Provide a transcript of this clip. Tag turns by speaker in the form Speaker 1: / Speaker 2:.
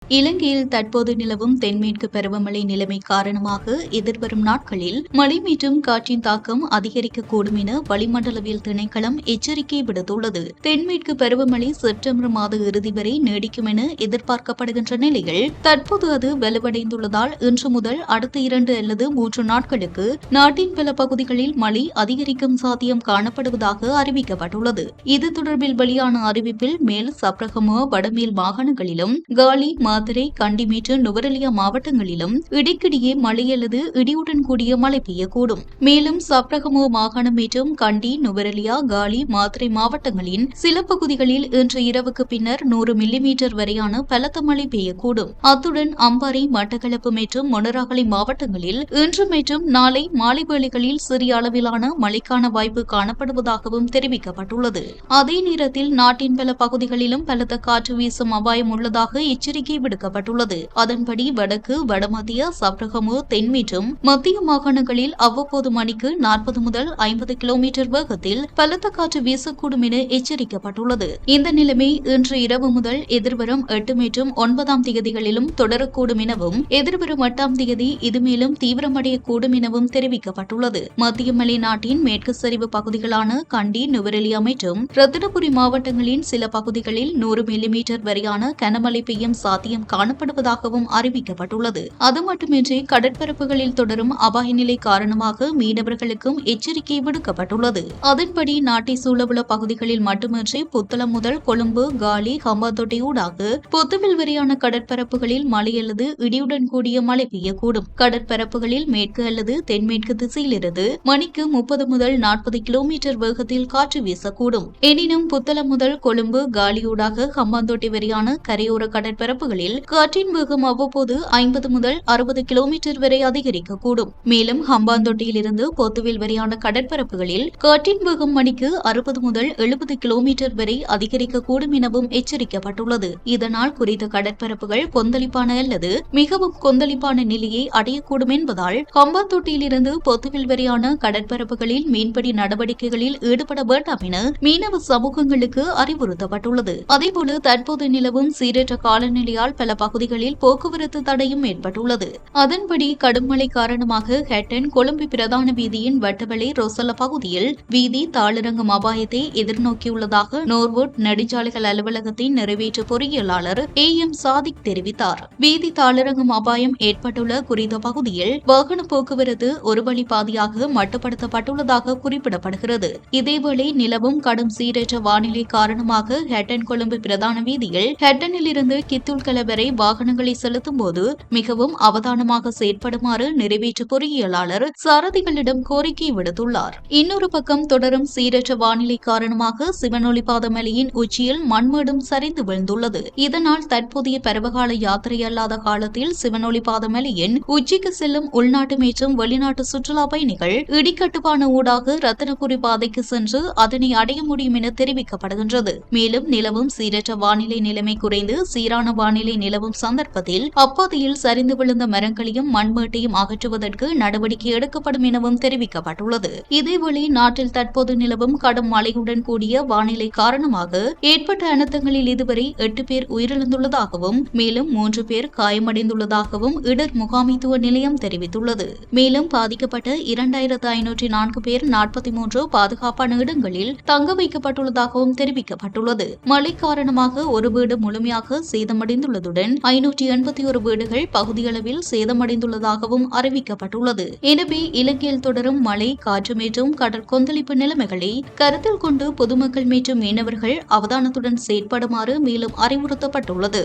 Speaker 1: இலங்கையில் தற்போது நிலவும் தென்மேற்கு பருவமழை நிலைமை காரணமாக எதிர்வரும் நாட்களில் மழை மற்றும் காற்றின் தாக்கம் அதிகரிக்கக்கூடும் என வளிமண்டலவியல் திணைக்களம் எச்சரிக்கை விடுத்துள்ளது. தென்மேற்கு பருவமழை செப்டம்பர் மாத இறுதி வரை நீடிக்கும் என எதிர்பார்க்கப்படுகின்ற நிலையில் தற்போது அது வலுவடைந்துள்ளதால் இன்று முதல் அடுத்த 2 அல்லது 3 நாட்களுக்கு நாட்டின் பல பகுதிகளில் மழை அதிகரிக்கும் சாத்தியம் காணப்படுவதாக அறிவிக்கப்பட்டுள்ளது. இது தொடர்பில் வெளியான அறிவிப்பில் மேல் சப்ரகமுவ வடமேல் மாகாணங்களிலும் காலி மாத்தறை கண்டி மற்றும் நுவரெலியா மாவட்டங்களிலும் இடைக்கிடையே மழை அல்லது இடியுடன் கூடிய மழை பெய்யக்கூடும். மேலும் சப்ரகமுவ மாகாணம் மற்றும் கண்டி நுவரெலியா காலி மாத்தறை மாவட்டங்களின் சில பகுதிகளில் இன்று இரவுக்கு பின்னர் 100 மில்லிமீட்டர் வரையான பலத்த மழை பெய்யக்கூடும். அத்துடன் அம்பாறை மட்டக்களப்பு மற்றும் மொனராகலை மாவட்டங்களில் இன்று மற்றும் நாளை மாலை வேளைகளில் சிறிய அளவிலான மழைக்கான வாய்ப்பு காணப்படுவதாகவும் தெரிவிக்கப்பட்டுள்ளது. அதே நேரத்தில் நாட்டின் பல பகுதிகளிலும் பலத்த காற்று வீசும் அபாயம் உள்ளதாக எச்சரிக்கை விடுக்கப்பட்டுள்ளது. அதன்படி வடக்கு வடமத்திய சப்ரகமுவ தென் மற்றும் மத்திய மாகாணங்களில் அவ்வப்போது மணிக்கு 40 முதல் 50 கிலோமீட்டர் வேகத்தில் பலத்த காற்று வீசக்கூடும் என எச்சரிக்கப்பட்டுள்ளது. இந்த நிலைமை இன்று இரவு முதல் எதிர்வரும் 8 மற்றும் 9ஆம் தேதிகளிலும் தொடரக்கூடும் எனவும் எதிர்வரும் 8ஆம் தேதி இது மேலும் தீவிரமடையக்கூடும் எனவும் தெரிவிக்கப்பட்டுள்ளது. மத்திய மலை நாட்டின் மேற்கு சரிவு பகுதிகளான கண்டி நுவரெலியா மற்றும் ரத்தினபுரி மாவட்டங்களின் சில பகுதிகளில் 100 மில்லிமீட்டர் வரையான கனமழை பெய்யும் சாத்தியம் காணப்படுவதாகவும் அறிவிக்கப்பட்டுள்ளது. அது மட்டுமின்றி கடற்பரப்புகளில் தொடரும் அபாய நிலை காரணமாக மீனவர்களுக்கும் எச்சரிக்கை விடுக்கப்பட்டுள்ளது. அதன்படி நாட்டை சூழவுள்ள பகுதிகளில் மட்டுமின்றி புத்தளம் முதல் கொழும்பு காலி ஹம்பாந்தோட்டை ஊடாக பொத்துவில் வரையான கடற்பரப்புகளில் மழை அல்லது இடியுடன் கூடிய மழை பெய்யக்கூடும். கடற்பரப்புகளில் மேற்கு அல்லது தென்மேற்கு திசையிலிருந்து மணிக்கு 30 முதல் 40 கிலோமீட்டர் வேகத்தில் காற்று வீசக்கூடும். எனினும் புத்தளம் முதல் கொழும்பு காலியூடாக ஹம்பாந்தோட்டை வரையான கரையோர கடற்பரப்புகளில் காற்றின் வேகம் அவ்வப்போது 50 முதல் 60 கிலோமீட்டர் வரை அதிகரிக்கக்கூடும். மேலும் ஹம்பாந்தோட்டையிலிருந்து பொத்துவில் வரையான கடற்பரப்புகளில் காற்றின் வேகம் மணிக்கு 60 முதல் 70 கிலோமீட்டர் வரை அதிகரிக்கக்கூடும் எனவும் எச்சரிக்கப்பட்டுள்ளது. இதனால் குறித்த கடற்பரப்புகள் கொந்தளிப்பான அல்லது மிகவும் கொந்தளிப்பான நிலையை அடையக்கூடும் என்பதால் ஹம்பாந்தோட்டையிலிருந்து பொத்துவில் வரையான கடற்பரப்புகளில் மீன்பிடி நடவடிக்கைகளில் ஈடுபட வேண்டாம் என மீனவ சமூகங்களுக்கு அறிவுறுத்தப்பட்டுள்ளது. அதேபோல தற்போது நிலவும் சீரற்ற காலநிலையால் பல பகுதிகளில் போக்குவரத்து தடையும் ஏற்பட்டுள்ளது. அதன்படி கடும் மழை காரணமாக ஹெட்டன் கொழும்பு பிரதான வீதியின் வட்டவளை ரோசல்ல பகுதியில் வீதி தாளிறங்கும் அபாயத்தை எதிர்நோக்கியுள்ளதாக நோர்வுட் நெடுஞ்சாலைகள் அலுவலகத்தின் நிறைவேற்று பொறியியலாளர் AM சாதிக் தெரிவித்தார். வீதி தாளிறங்கும் அபாயம் ஏற்பட்டுள்ள குறித்த பகுதியில் வாகன போக்குவரத்து ஒரு வழி பாதையாக மட்டுப்படுத்தப்பட்டுள்ளதாக குறிப்பிடப்படுகிறது. இதேவேளை நிலவும் கடும் சீரற்ற வானிலை காரணமாக ஹெட்டன் கொழும்பு பிரதான வீதியில் ஹெட்டனில் இருந்து கித்துல்கல வரை வாகனங்களை செலுத்தும் போது மிகவும் அவதானமாக செயற்படுமாறு நிறைவேற்று பொறியியலாளர் சாரதிகளிடம் கோரிக்கை விடுத்துள்ளார். இன்னொரு பக்கம் தொடரும் சீரற்ற வானிலை காரணமாக சிவனொளிபாத மலையின் உச்சியில் மண்மேடும் சரிந்து விழுந்துள்ளது. இதனால் தற்போதைய பருவகால யாத்திரை அல்லாத காலத்தில் சிவனொளிபாத மலையின் உச்சிக்கு செல்லும் உள்நாட்டு மற்றும் வெளிநாட்டு சுற்றுலா பயணிகள் இடிக்கட்டுப்பான ஊடாக ரத்தினபுரி பாதைக்கு சென்று அதனை அடைய முடியும் என தெரிவிக்கப்படுகின்றது. மேலும் நிலவும் சீரற்ற வானிலை நிலைமை குறைந்து சீரான வானிலை நிலவும் சந்தர்ப்பத்தில் அப்பாதையில் சரிந்து விழுந்த மரங்களையும் மண்மேட்டையும் அகற்றுவதற்கு நடவடிக்கை எடுக்கப்படும் எனவும் தெரிவிக்கப்பட்டுள்ளது. இதேவேளை நாட்டில் தற்போது நிலவும் கடும் மழையுடன் கூடிய வானிலை காரணமாக ஏற்பட்ட அனர்த்தங்களில் இதுவரை 8 பேர் உயிரிழந்துள்ளதாகவும் மேலும் 3 பேர் காயமடைந்துள்ளதாகவும் இடர் முகாமைத்துவ நிலையம் தெரிவித்துள்ளது. மேலும் பாதிக்கப்பட்ட 2504 பேர் 43 பாதுகாப்பான இடங்களில் தங்க வைக்கப்பட்டுள்ளதாகவும் தெரிவிக்கப்பட்டுள்ளது. மழை காரணமாக ஒரு வீடு முழுமையாக சேதமடைந்துள்ளதுடன் 581 வீடுகள் பகுதியளவில் சேதமடைந்துள்ளதாகவும் அறிவிக்கப்பட்டுள்ளது. எனவே இலங்கையில் தொடரும் மழை காற்று மற்றும் கடல் கொந்தளிப்பு நிலைமைகளை கருத்தில் கொண்டு பொதுமக்கள் மற்றும் மீனவர்கள் அவதானத்துடன் செயற்படுமாறு மேலும் அறிவுறுத்தப்பட்டுள்ளது.